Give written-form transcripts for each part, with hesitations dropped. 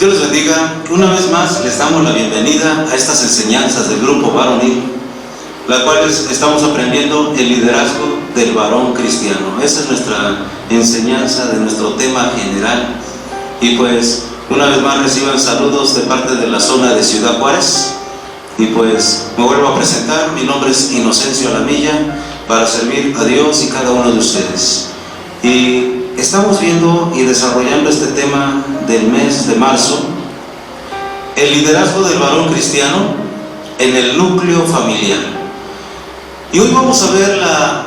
Dios les bendiga. Una vez más les damos la bienvenida a estas enseñanzas del grupo varonil, las cuales estamos aprendiendo el liderazgo del varón cristiano. Esa es nuestra enseñanza de nuestro tema general. Y pues una vez más reciban saludos de parte de la zona de Ciudad Juárez. Y pues me vuelvo a presentar. Mi nombre es Inocencio Alamilla, para servir a Dios y cada uno de ustedes. Y estamos viendo y desarrollando este tema del mes de marzo, el liderazgo del varón cristiano en el núcleo familiar. Y hoy vamos a ver la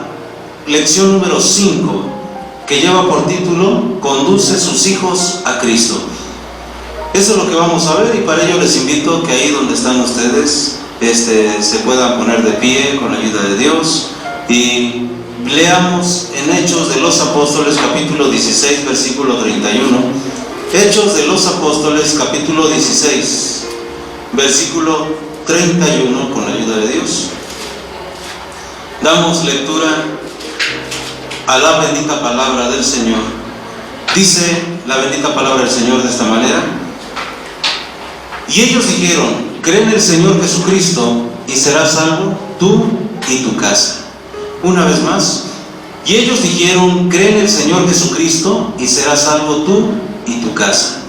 lección número 5, que lleva por título Conduce sus hijos a Cristo. Eso es lo que vamos a ver, y para ello les invito que ahí donde están ustedes se puedan poner de pie con la ayuda de Dios y leamos en Hechos de los Apóstoles capítulo 16 versículo 31. Hechos de los Apóstoles capítulo 16 versículo 31, con la ayuda de Dios. Damos lectura a la bendita palabra del Señor. Dice la bendita palabra del Señor de esta manera: y ellos dijeron, cree en el Señor Jesucristo y serás salvo tú y tu casa. Una vez más, y ellos dijeron, cree en el Señor Jesucristo y serás salvo tú y tu casa.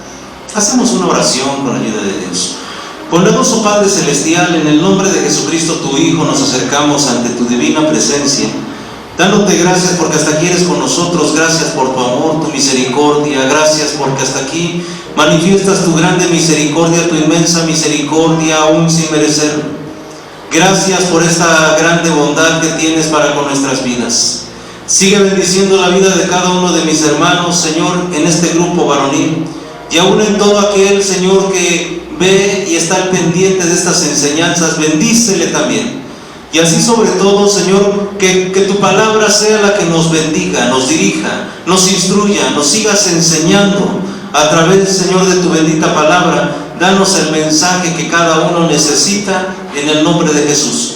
Hacemos una oración con la ayuda de Dios. Bondadoso Padre Celestial, en el nombre de Jesucristo tu Hijo, nos acercamos ante tu divina presencia, dándote gracias porque hasta aquí eres con nosotros. Gracias por tu amor, tu misericordia. Gracias porque hasta aquí manifiestas tu grande misericordia, tu inmensa misericordia, aún sin merecerlo. Gracias por esta grande bondad que tienes para con nuestras vidas. Sigue bendiciendo la vida de cada uno de mis hermanos, Señor, en este grupo varonil, y aún en todo aquel, Señor, que ve y está al pendiente de estas enseñanzas. Bendícele también. Y así sobre todo, Señor, que tu palabra sea la que nos bendiga, nos dirija, nos instruya, nos sigas enseñando a través, Señor, de tu bendita palabra. Danos el mensaje que cada uno necesita en el nombre de Jesús.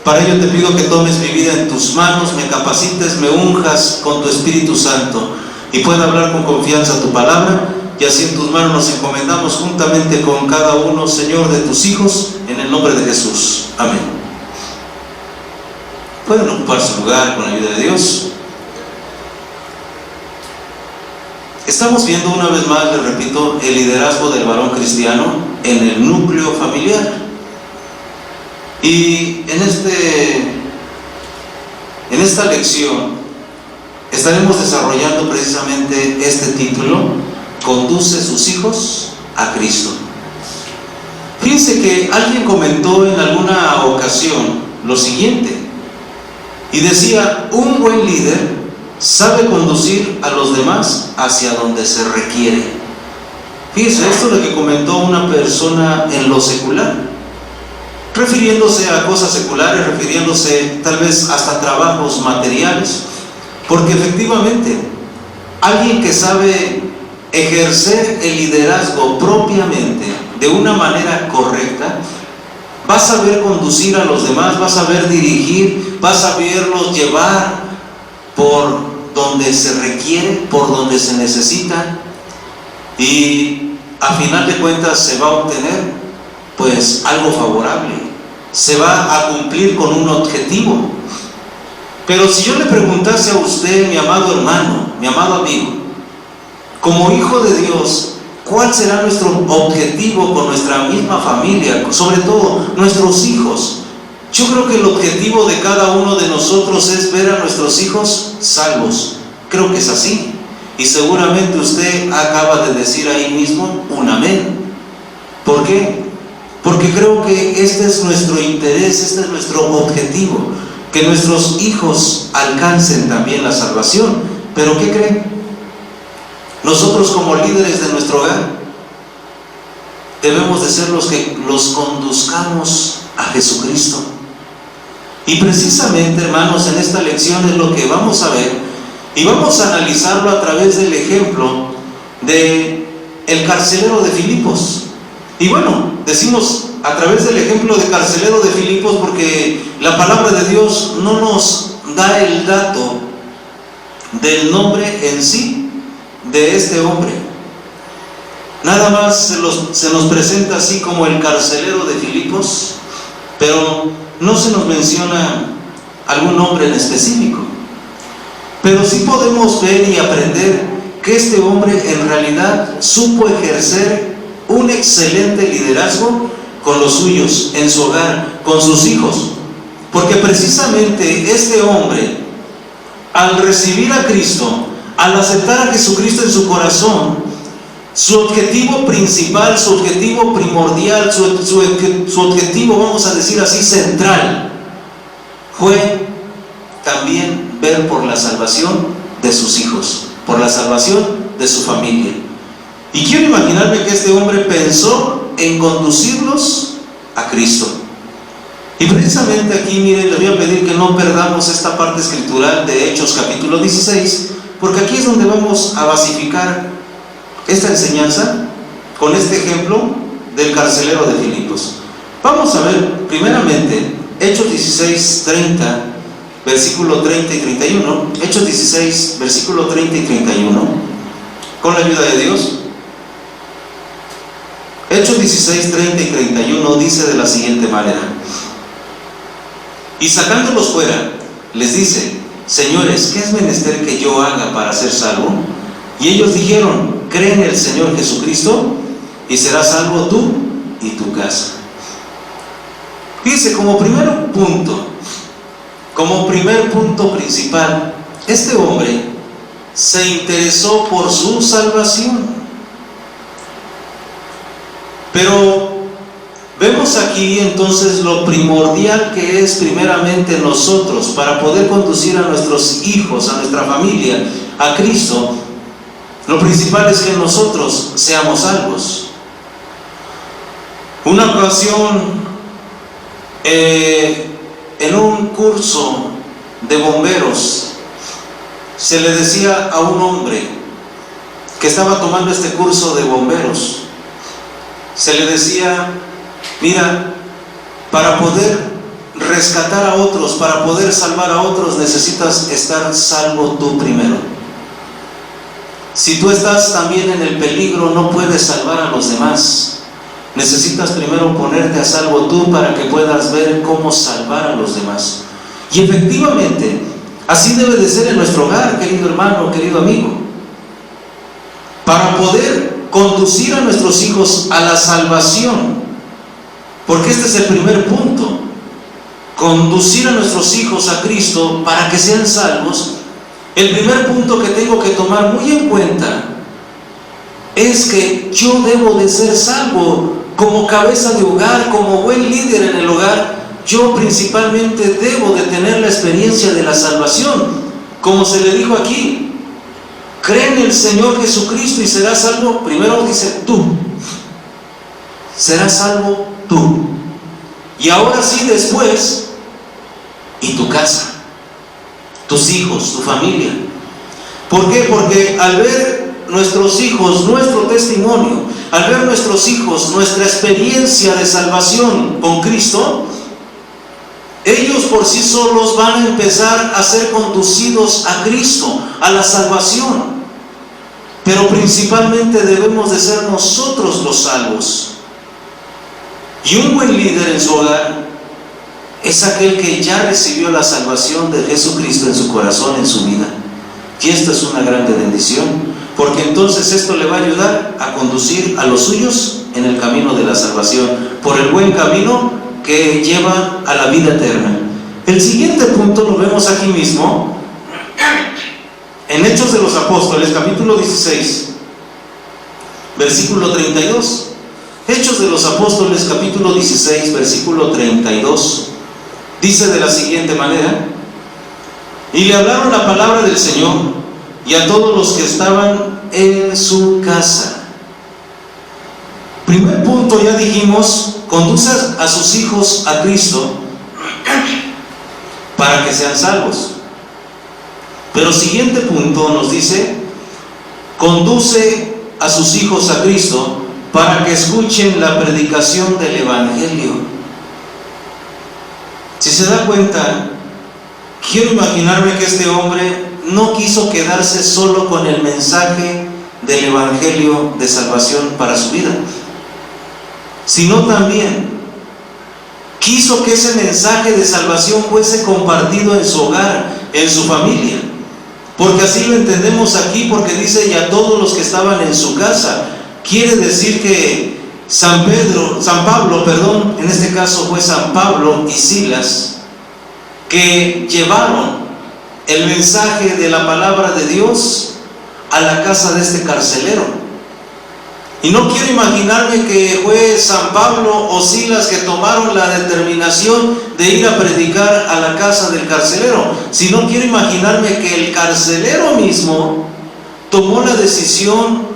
Para ello te pido que tomes mi vida en tus manos, me capacites, me unjas con tu Espíritu Santo y pueda hablar con confianza tu palabra. Y así en tus manos nos encomendamos juntamente con cada uno, Señor, de tus hijos, en el nombre de Jesús. Amén. Pueden ocupar su lugar con la ayuda de Dios. Estamos viendo una vez más, les repito, el liderazgo del varón cristiano en el núcleo familiar. Y en esta lección estaremos desarrollando precisamente este título: Conduce sus hijos a Cristo. Fíjense que alguien comentó en alguna ocasión lo siguiente, y decía: un buen líder sabe conducir a los demás hacia donde se requiere. Fíjense, esto es lo que comentó una persona en lo secular, refiriéndose a cosas seculares, refiriéndose tal vez hasta a trabajos materiales, porque efectivamente alguien que sabe ejercer el liderazgo propiamente de una manera correcta va a saber conducir a los demás, va a saber dirigir, va a saberlos llevar por donde se requiere, por donde se necesita, y a final de cuentas se va a obtener pues algo favorable, se va a cumplir con un objetivo. Pero si yo le preguntase a usted, mi amado hermano, mi amado amigo, como hijo de Dios, ¿cuál será nuestro objetivo con nuestra misma familia, sobre todo nuestros hijos? Yo creo que el objetivo de cada uno de nosotros es ver a nuestros hijos salvos. Creo que es así. Y seguramente usted acaba de decir ahí mismo un amén. ¿Por qué? Porque creo que este es nuestro interés, este es nuestro objetivo, que nuestros hijos alcancen también la salvación. ¿Pero qué creen? Nosotros como líderes de nuestro hogar debemos de ser los que los conduzcamos a Jesucristo. Y precisamente, hermanos, en esta lección es lo que vamos a ver, y vamos a analizarlo a través del ejemplo de el carcelero de Filipos. Y bueno, decimos a través del ejemplo de carcelero de Filipos porque la palabra de Dios no nos da el dato del nombre en sí de este hombre. Nada más se nos presenta así como el carcelero de Filipos, pero no se nos menciona algún nombre en específico. Pero sí podemos ver y aprender que este hombre en realidad supo ejercer un excelente liderazgo con los suyos, en su hogar, con sus hijos. Porque precisamente este hombre, al recibir a Cristo, al aceptar a Jesucristo en su corazón, su objetivo principal, su objetivo primordial, su objetivo, vamos a decir así, central, fue también ver por la salvación de sus hijos, por la salvación de su familia. Y quiero imaginarme que este hombre pensó en conducirlos a Cristo. Y precisamente aquí, miren, les voy a pedir que no perdamos esta parte escritural de Hechos capítulo 16, porque aquí es donde vamos a basificar esta enseñanza con este ejemplo del carcelero de Filipos. Vamos a ver primeramente Hechos 16, 30, versículo 30 y 31. Hechos 16, versículo 30 y 31, con la ayuda de Dios. Hechos 16, 30 y 31 dice de la siguiente manera: y sacándolos fuera, les dice: señores, ¿qué es menester que yo haga para ser salvo? Y ellos dijeron: cree en el Señor Jesucristo y serás salvo tú y tu casa. Fíjense, como primer punto principal, este hombre se interesó por su salvación. Pero vemos aquí entonces lo primordial que es primeramente nosotros para poder conducir a nuestros hijos, a nuestra familia, a Cristo. Lo principal es que nosotros seamos salvos. Una ocasión, en un curso de bomberos, se le decía a un hombre que estaba tomando este curso de bomberos, se le decía: mira, para poder rescatar a otros, para poder salvar a otros, necesitas estar salvo tú primero. Si tú estás también en el peligro, no puedes salvar a los demás. Necesitas primero ponerte a salvo tú para que puedas ver cómo salvar a los demás. Y efectivamente, así debe de ser en nuestro hogar, querido hermano, querido amigo. Para poder conducir a nuestros hijos a la salvación, porque este es el primer punto: conducir a nuestros hijos a Cristo para que sean salvos. El primer punto que tengo que tomar muy en cuenta es que yo debo de ser salvo. Como cabeza de hogar, como buen líder en el hogar, yo principalmente debo de tener la experiencia de la salvación. Como se le dijo aquí: cree en el Señor Jesucristo y serás salvo. Primero dice tú, serás salvo tú. Y ahora sí, después, y tu casa, tus hijos, tu familia. ¿Por qué? Porque al ver nuestros hijos, nuestro testimonio, al ver nuestros hijos, nuestra experiencia de salvación con Cristo, ellos por sí solos van a empezar a ser conducidos a Cristo, a la salvación. Pero principalmente debemos de ser nosotros los salvos. Y un buen líder en su hogar es aquel que ya recibió la salvación de Jesucristo en su corazón, en su vida. Y esta es una grande bendición, porque entonces esto le va a ayudar a conducir a los suyos en el camino de la salvación, por el buen camino que lleva a la vida eterna. El siguiente punto lo vemos aquí mismo, en Hechos de los Apóstoles, capítulo 16, versículo 32. Hechos de los Apóstoles, capítulo 16, versículo 32, dice de la siguiente manera: y le hablaron la palabra del Señor y a todos los que estaban en su casa. Primer punto, ya dijimos, conduce a sus hijos a Cristo para que sean salvos. Pero siguiente punto nos dice: conduce a sus hijos a Cristo para que escuchen la predicación del Evangelio. Si se da cuenta, quiero imaginarme que este hombre no quiso quedarse solo con el mensaje del evangelio de salvación para su vida, sino también quiso que ese mensaje de salvación fuese compartido en su hogar, en su familia, porque así lo entendemos aquí, porque dice: y a todos los que estaban en su casa. Quiere decir que San Pablo, en este caso fue San Pablo y Silas, que llevaron el mensaje de la palabra de Dios a la casa de este carcelero. Y no quiero imaginarme que fue San Pablo o Silas que tomaron la determinación de ir a predicar a la casa del carcelero, sino quiero imaginarme que el carcelero mismo tomó la decisión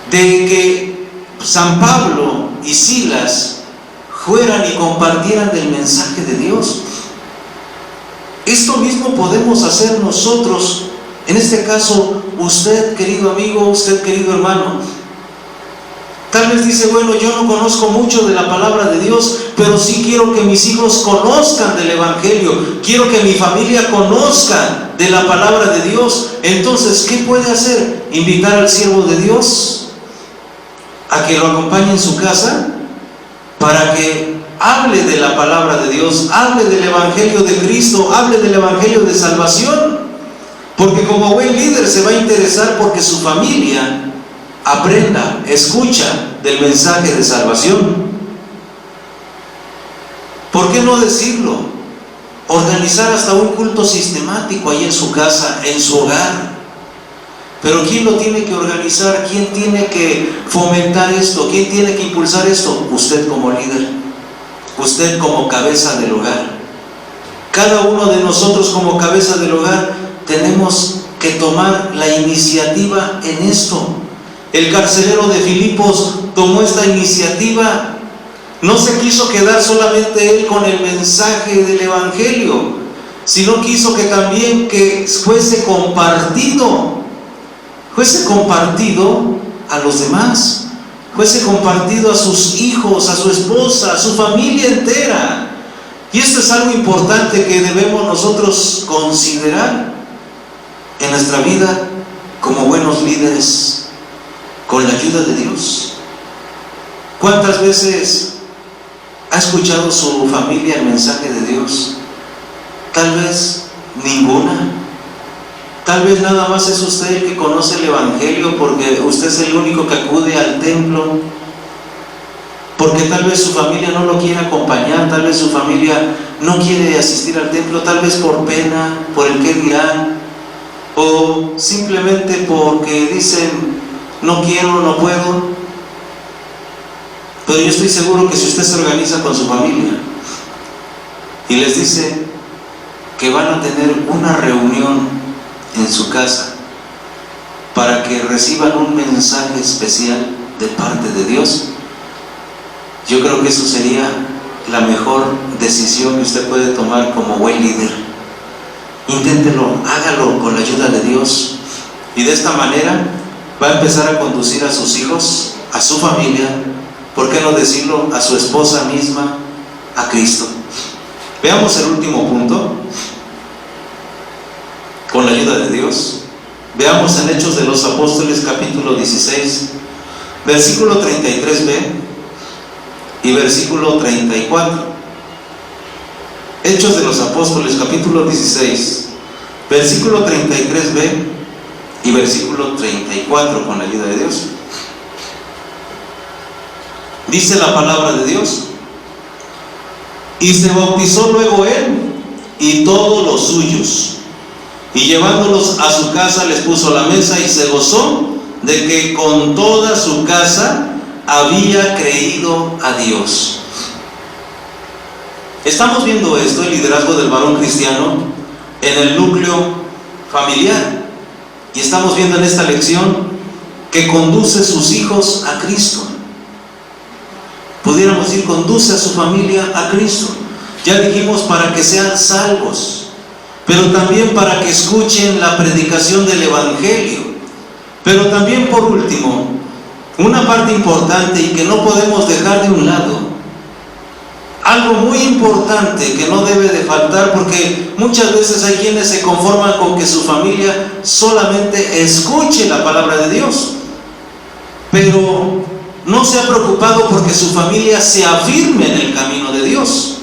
de que San Pablo y Silas fueran y compartieran del mensaje de Dios. Esto mismo podemos hacer nosotros. En este caso, usted, querido amigo, usted, querido hermano, tal vez dice: bueno, yo no conozco mucho de la palabra de Dios, pero sí quiero que mis hijos conozcan del evangelio, quiero que mi familia conozca de la palabra de Dios. Entonces, ¿qué puede hacer? Invitar al siervo de Dios a que lo acompañe en su casa para que hable de la palabra de Dios, hable del evangelio de Cristo, hable del evangelio de salvación, porque como buen líder se va a interesar porque su familia aprenda, escucha del mensaje de salvación. ¿Por qué no decirlo? Organizar hasta un culto sistemático ahí en su casa, en su hogar. Pero ¿quién lo tiene que organizar? ¿Quién tiene que fomentar esto? ¿Quién tiene que impulsar esto? Usted como líder, usted como cabeza del hogar. Cada uno de nosotros como cabeza del hogar tenemos que tomar la iniciativa en esto. El carcelero de Filipos tomó esta iniciativa. No se quiso quedar solamente él con el mensaje del evangelio, sino quiso que también que fuese compartido a los demás, fuese compartido a sus hijos, a su esposa, a su familia entera. Y esto es algo importante que debemos nosotros considerar en nuestra vida como buenos líderes, con la ayuda de Dios. ¿Cuántas veces ha escuchado su familia el mensaje de Dios? Tal vez ninguna. Tal vez nada más es usted el que conoce el evangelio porque usted es el único que acude al templo, porque tal vez su familia no lo quiere acompañar, tal vez su familia no quiere asistir al templo, tal vez por pena, por el qué dirán, o simplemente porque dicen: no quiero, no puedo. Pero yo estoy seguro que si usted se organiza con su familia y les dice que van a tener una reunión en su casa para que reciban un mensaje especial de parte de Dios, yo creo que eso sería la mejor decisión que usted puede tomar como buen líder. Inténtelo, hágalo con la ayuda de Dios, y de esta manera va a empezar a conducir a sus hijos, a su familia, ¿por qué no decirlo?, a su esposa misma, a Cristo. Veamos el último punto. Con la ayuda de Dios, veamos en Hechos de los Apóstoles capítulo 16, versículo 33b y versículo 34. Hechos de los Apóstoles capítulo 16, versículo 33b y versículo 34, con la ayuda de Dios. Dice la palabra de Dios: y se bautizó luego él y todos los suyos, y llevándolos a su casa les puso la mesa, y se gozó de que con toda su casa había creído a Dios. Estamos viendo esto, el liderazgo del varón cristiano en el núcleo familiar, y estamos viendo en esta lección que conduce sus hijos a Cristo. Pudiéramos decir, conduce a su familia a Cristo. Ya dijimos, para que sean salvos, pero también para que escuchen la predicación del evangelio. Pero también, por último, una parte importante y que no podemos dejar de un lado: algo muy importante que no debe de faltar, porque muchas veces hay quienes se conforman con que su familia solamente escuche la palabra de Dios, pero no se ha preocupado porque su familia se afirme en el camino de Dios.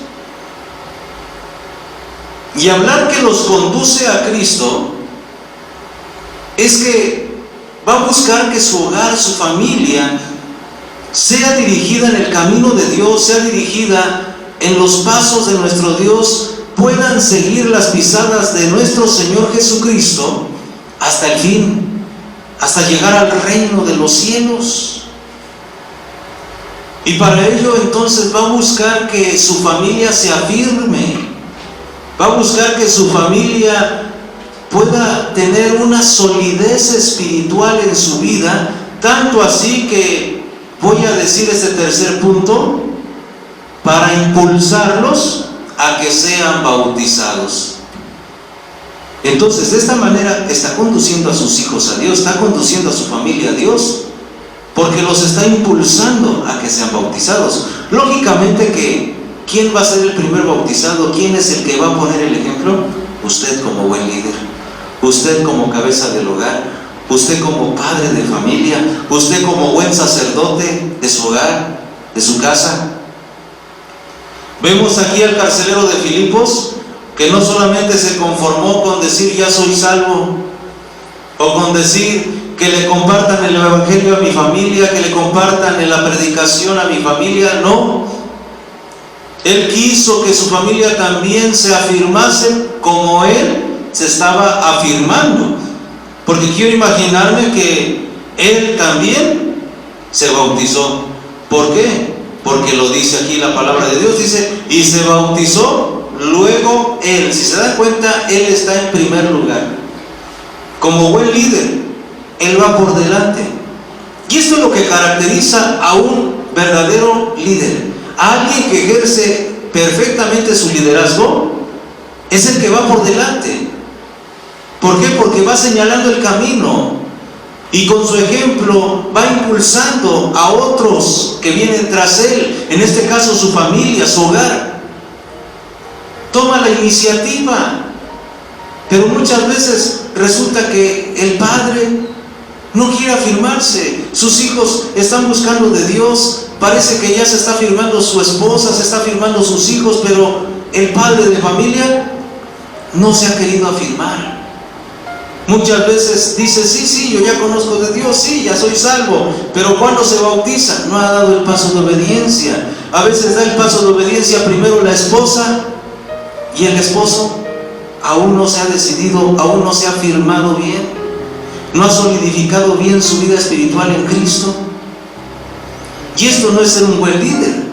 Y hablar que los conduce a Cristo es que va a buscar que su hogar, su familia, sea dirigida en el camino de Dios, sea dirigida en los pasos de nuestro Dios, puedan seguir las pisadas de nuestro Señor Jesucristo hasta el fin, hasta llegar al reino de los cielos. Y para ello entonces va a buscar que su familia se afirme, va a buscar que su familia pueda tener una solidez espiritual en su vida, tanto así que voy a decir este tercer punto, para impulsarlos a que sean bautizados. Entonces, de esta manera está conduciendo a sus hijos a Dios, está conduciendo a su familia a Dios, porque los está impulsando a que sean bautizados. Lógicamente que, ¿quién va a ser el primer bautizado? ¿Quién es el que va a poner el ejemplo? Usted como buen líder, usted como cabeza del hogar, usted como padre de familia, usted como buen sacerdote de su hogar, de su casa. Vemos aquí al carcelero de Filipos, que no solamente se conformó con decir ya soy salvo, o con decir que le compartan el evangelio a mi familia, que le compartan en la predicación a mi familia. No, él quiso que su familia también se afirmase como él se estaba afirmando, porque quiero imaginarme que él también se bautizó. ¿Por qué? Porque lo dice aquí la palabra de Dios, dice, y se bautizó luego él. Si se dan cuenta, él está en primer lugar. Como buen líder, él va por delante. Y esto es lo que caracteriza a un verdadero líder. A alguien que ejerce perfectamente su liderazgo, es el que va por delante. ¿Por qué? Porque va señalando el camino. Y con su ejemplo va impulsando a otros que vienen tras él, en este caso su familia, su hogar. Toma la iniciativa, pero muchas veces resulta que el padre no quiere afirmarse. Sus hijos están buscando de Dios, parece que ya se está afirmando su esposa, se está afirmando sus hijos, pero el padre de familia no se ha querido afirmar. Muchas veces dice, sí, yo ya conozco de Dios, sí, ya soy salvo, pero cuando se bautiza no ha dado el paso de obediencia. A veces da el paso de obediencia primero la esposa, y el esposo aún no se ha decidido, aún no se ha afirmado bien, no ha solidificado bien su vida espiritual en Cristo. Y esto no es ser un buen líder.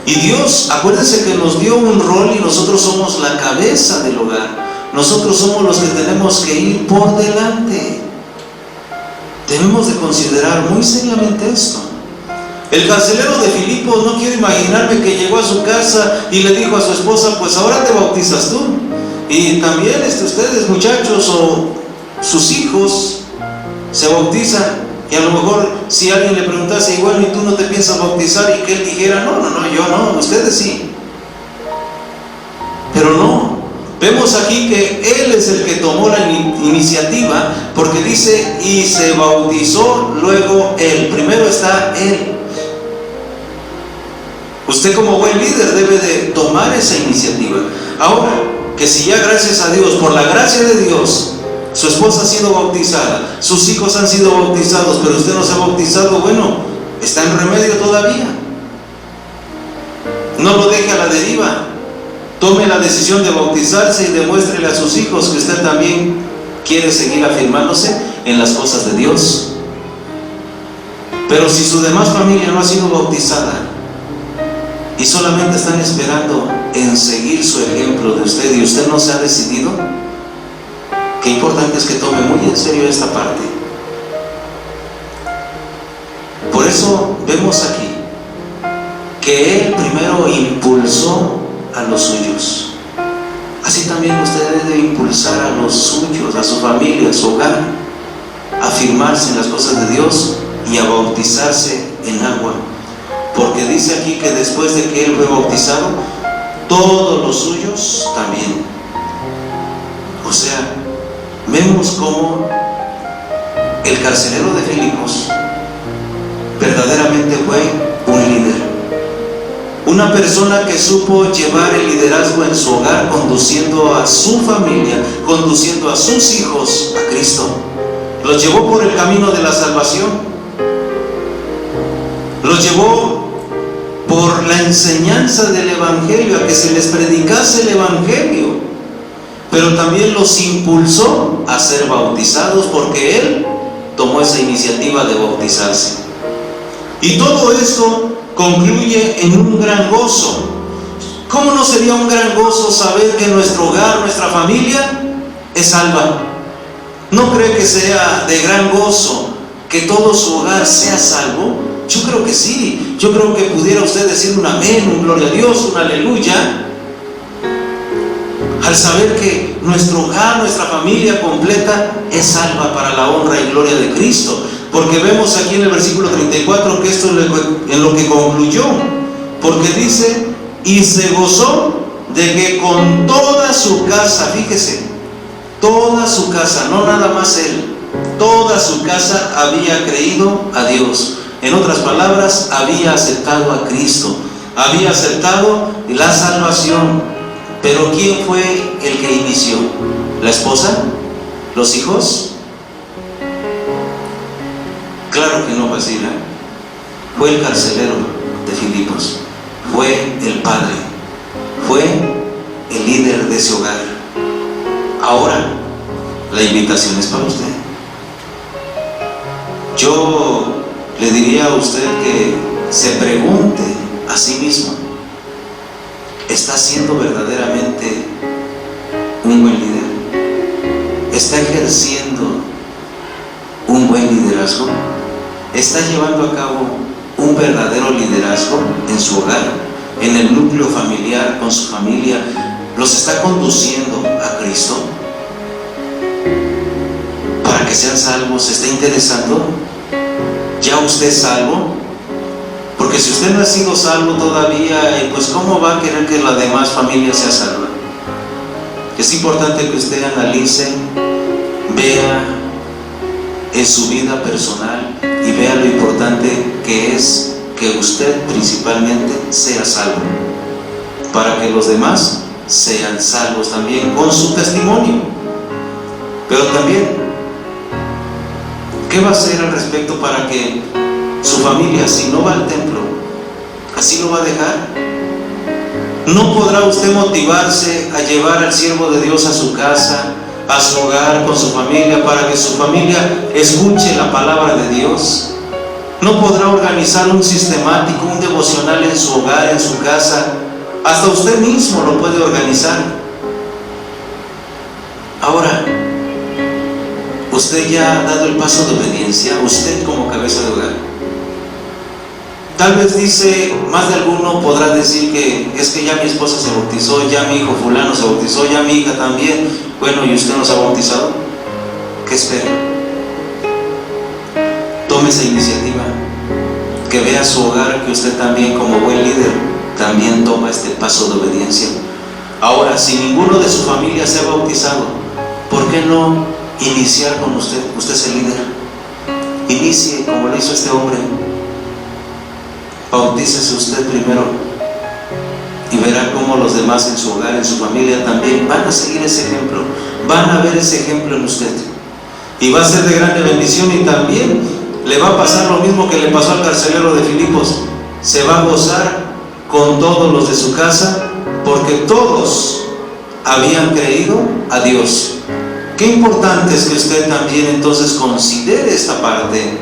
Y Dios, acuérdense que nos dio un rol y nosotros somos la cabeza del hogar. Nosotros somos los que tenemos que ir por delante. Debemos de considerar muy seriamente esto. El carcelero de Filipos, no quiero imaginarme que llegó a su casa y le dijo a su esposa, pues ahora te bautizas tú. Y también ustedes muchachos o sus hijos se bautizan. Y a lo mejor si alguien le preguntase, y bueno, ¿y tú no te piensas bautizar? Y que él dijera, no, yo no, ustedes sí. Pero no. Vemos aquí que él es el que tomó la iniciativa, porque dice, y se bautizó luego él. Primero está él. Usted como buen líder debe de tomar esa iniciativa. Ahora, que si ya gracias a Dios, por la gracia de Dios, su esposa ha sido bautizada, sus hijos han sido bautizados, pero usted no se ha bautizado, bueno, está en remedio todavía. No lo deje a la deriva. Tome la decisión de bautizarse y demuéstrele a sus hijos que usted también quiere seguir afirmándose en las cosas de Dios. Pero si su demás familia no ha sido bautizada y solamente están esperando en seguir su ejemplo de usted y usted no se ha decidido, qué importante es que tome muy en serio esta parte. Por eso vemos aquí que él primero impulsó a los suyos. Así también usted debe impulsar a los suyos, a su familia, a su hogar, a afirmarse en las cosas de Dios y a bautizarse en agua. porque dice aquí que después de que él fue bautizado, todos los suyos también. O sea, vemos cómo el carcelero de Filipos verdaderamente fue un líder, una persona que supo llevar el liderazgo en su hogar, conduciendo a su familia, conduciendo a sus hijos a Cristo. Los llevó por el camino de la salvación, los llevó por la enseñanza del Evangelio, a que se les predicase el Evangelio, pero también los impulsó a ser bautizados, porque él tomó esa iniciativa de bautizarse. Y todo esto concluye en un gran gozo. ¿Cómo no sería un gran gozo saber que nuestro hogar, nuestra familia es salva? ¿No cree que sea de gran gozo que todo su hogar sea salvo? Yo creo que sí. Yo creo que pudiera usted decir un amén, un gloria a Dios, un aleluya, al saber que nuestro hogar, nuestra familia completa es salva para la honra y gloria de Cristo. Porque vemos aquí en el versículo 34 que esto es en lo que concluyó, porque dice: y se gozó de que con toda su casa, fíjese, toda su casa, no nada más él, toda su casa había creído a Dios. En otras palabras, había aceptado a Cristo, había aceptado la salvación. Pero ¿quién fue el que inició? ¿La esposa? ¿Los hijos? Claro que no fue así, ¿no? Fue el carcelero de Filipos, fue el padre, fue el líder de ese hogar. Ahora, la invitación es para usted. Yo le diría a usted que se pregunte a sí mismo: ¿está siendo verdaderamente un buen líder? ¿Está ejerciendo un buen liderazgo? ¿Está llevando a cabo un verdadero liderazgo en su hogar, en el núcleo familiar, con su familia? ¿Los está conduciendo a Cristo para que sean salvos? ¿Se está interesando? ¿Ya usted es salvo? Porque si usted no ha sido salvo todavía, pues ¿cómo va a querer que la demás familia sea salva? Es importante que usted analice, vea en su vida personal y vea lo importante que es que usted principalmente sea salvo, para que los demás sean salvos también con su testimonio. Pero también, ¿qué va a hacer al respecto para que su familia, si no va al templo, así lo va a dejar? ¿No podrá usted motivarse a llevar al siervo de Dios a su casa, a su hogar, con su familia, para que su familia escuche la palabra de Dios? ¿No podrá organizar un sistemático, un devocional en su hogar, en su casa? Hasta usted mismo lo puede organizar. Ahora, usted ya ha dado el paso de obediencia, usted como cabeza de hogar. Tal vez dice, más de alguno podrá decir que es que ya mi esposa se bautizó, ya mi hijo fulano se bautizó, ya mi hija también. Bueno, ¿y usted no se ha bautizado? ¿Qué espera? Tome esa iniciativa, que vea su hogar, que usted también como buen líder también toma este paso de obediencia. Ahora, si ninguno de su familia se ha bautizado, ¿por qué no iniciar con usted? Usted es el líder. Inicie como lo hizo este hombre. Bautícese usted primero y verá cómo los demás en su hogar, en su familia también van a seguir ese ejemplo, van a ver ese ejemplo en usted, y va a ser de grande bendición. Y también le va a pasar lo mismo que le pasó al carcelero de Filipos: se va a gozar con todos los de su casa, porque todos habían creído a Dios. Qué importante es que usted también entonces considere esta parte.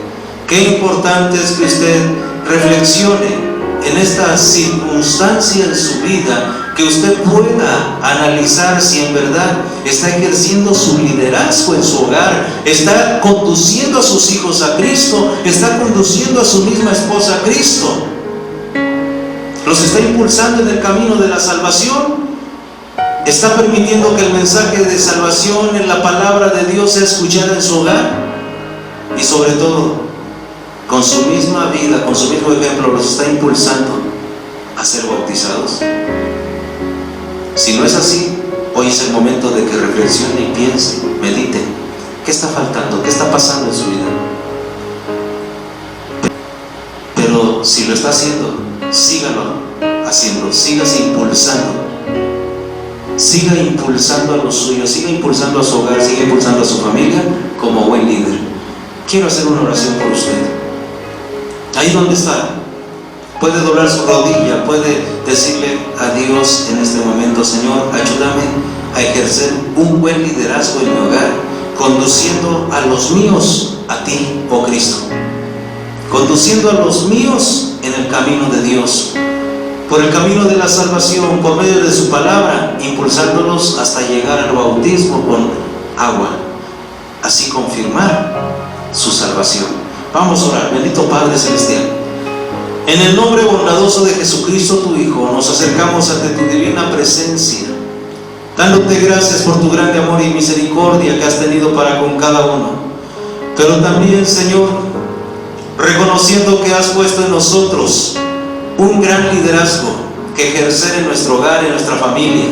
Qué importante es que usted reflexione en esta circunstancia en su vida, que usted pueda analizar si en verdad está ejerciendo su liderazgo en su hogar, está conduciendo a sus hijos a Cristo, está conduciendo a su misma esposa a Cristo, los está impulsando en el camino de la salvación, está permitiendo que el mensaje de salvación en la palabra de Dios sea escuchada en su hogar. Y sobre todo, con su misma vida, con su mismo ejemplo, los está impulsando a ser bautizados? Si no es así, hoy es el momento de que reflexione y piense, medite. ¿Qué está faltando? ¿Qué está pasando en su vida? Pero si lo está haciendo, sígalo haciendo, sígase impulsando. Siga impulsando a los suyos, siga impulsando a su hogar, siga impulsando a su familia como buen líder. Quiero hacer una oración por usted. Ahí donde está, puede doblar su rodilla, puede decirle a Dios en este momento: Señor, ayúdame a ejercer un buen liderazgo en mi hogar, conduciendo a los míos a ti, oh Cristo, conduciendo a los míos en el camino de Dios, por el camino de la salvación, por medio de su palabra, impulsándolos hasta llegar al bautismo con agua, así confirmar su salvación. Vamos a orar. Bendito Padre Celestial, en el nombre bondadoso de Jesucristo tu Hijo, nos acercamos ante tu divina presencia, dándote gracias por tu grande amor y misericordia que has tenido para con cada uno, pero también, Señor, reconociendo que has puesto en nosotros un gran liderazgo que ejercer en nuestro hogar, en nuestra familia.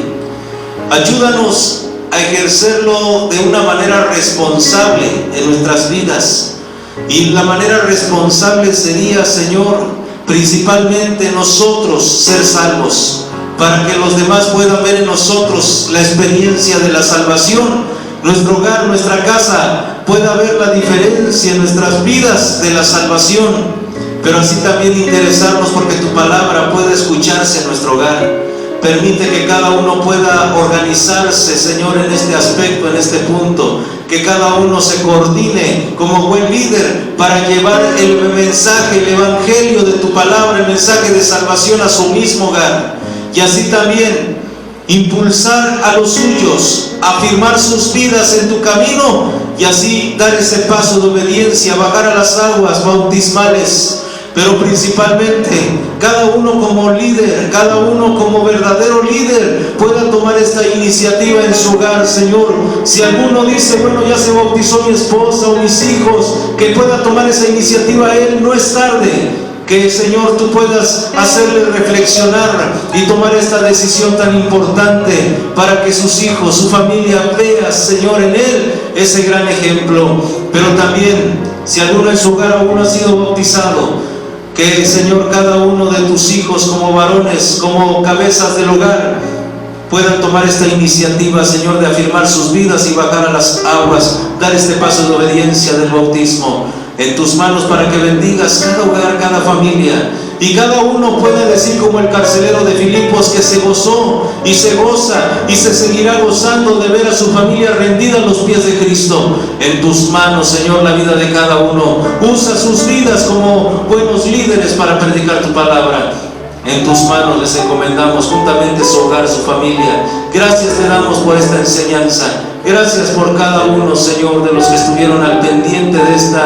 Ayúdanos a ejercerlo de una manera responsable en nuestras vidas. Y la manera responsable sería, Señor, principalmente nosotros ser salvos, para que los demás puedan ver en nosotros la experiencia de la salvación. Nuestro hogar, nuestra casa, pueda ver la diferencia en nuestras vidas de la salvación, pero así también interesarnos porque tu palabra pueda escucharse en nuestro hogar. Permite que cada uno pueda organizarse, Señor, en este aspecto, en este punto, que cada uno se coordine como buen líder para llevar el mensaje, el evangelio de tu palabra, el mensaje de salvación a su mismo hogar, y así también impulsar a los suyos, afirmar sus vidas en tu camino, y así dar ese paso de obediencia, bajar a las aguas bautismales. Pero principalmente, cada uno como líder, cada uno como verdadero líder, pueda tomar esta iniciativa en su hogar, Señor. Si alguno dice, bueno, ya se bautizó mi esposa o mis hijos, que pueda tomar esa iniciativa él, no es tarde. Que, Señor, tú puedas hacerle reflexionar y tomar esta decisión tan importante para que sus hijos, su familia vea, Señor, en él ese gran ejemplo. Pero también, si alguno en su hogar aún no ha sido bautizado, que, Señor, cada uno de tus hijos como varones, como cabezas del hogar, puedan tomar esta iniciativa, Señor, de afirmar sus vidas y bajar a las aguas, dar este paso de obediencia del bautismo en tus manos, para que bendigas cada hogar, cada familia, y cada uno pueda decir como el carcelero de Filipos, que se gozó y se goza y se seguirá gozando de ver a su familia rendida a los pies de Cristo. En tus manos, Señor, la vida de cada uno. Usa sus vidas como buenos líderes para predicar tu palabra. En tus manos les encomendamos juntamente su hogar, su familia. Gracias te damos por esta enseñanza. Gracias por cada uno, Señor, de los que estuvieron al pendiente de esta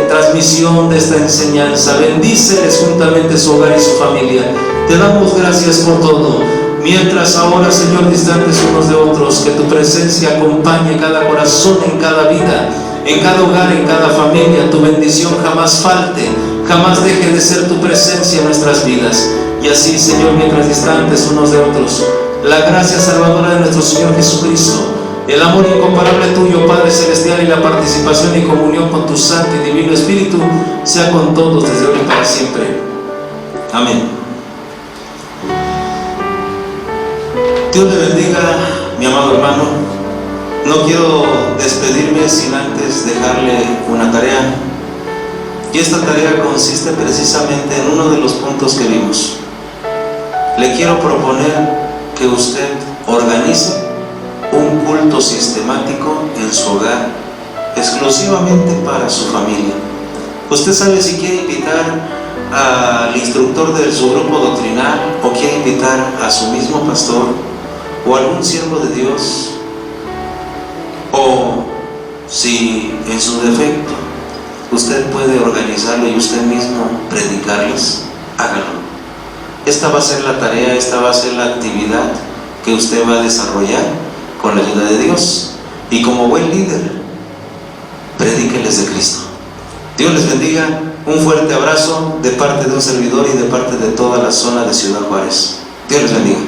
transmisión, de esta enseñanza. Bendíceles juntamente su hogar y su familia. Te damos gracias por todo. Mientras ahora, Señor, distantes unos de otros, que tu presencia acompañe cada corazón, en cada vida, en cada hogar, en cada familia. Tu bendición jamás falte, jamás deje de ser tu presencia en nuestras vidas. Y así, Señor, mientras distantes unos de otros, la gracia salvadora de nuestro Señor Jesucristo, el amor incomparable tuyo, Padre Celestial, y la participación y comunión con tu Santo y Divino Espíritu sea con todos desde hoy y para siempre. Amén. Dios le bendiga, mi amado hermano. No quiero despedirme sin antes dejarle una tarea. Y esta tarea consiste precisamente en uno de los puntos que vimos. Le quiero proponer que usted organice un culto sistemático en su hogar, exclusivamente para su familia. Usted sabe si quiere invitar al instructor de su grupo doctrinal, o quiere invitar a su mismo pastor, o algún siervo de Dios, o si en su defecto usted puede organizarlo y usted mismo predicarles, hágalo. Esta va a ser la tarea, esta va a ser la actividad que usted va a desarrollar con la ayuda de Dios. Y como buen líder, predíqueles de Cristo. Dios les bendiga. Un fuerte abrazo de parte de un servidor y de parte de toda la zona de Ciudad Juárez. Dios les bendiga.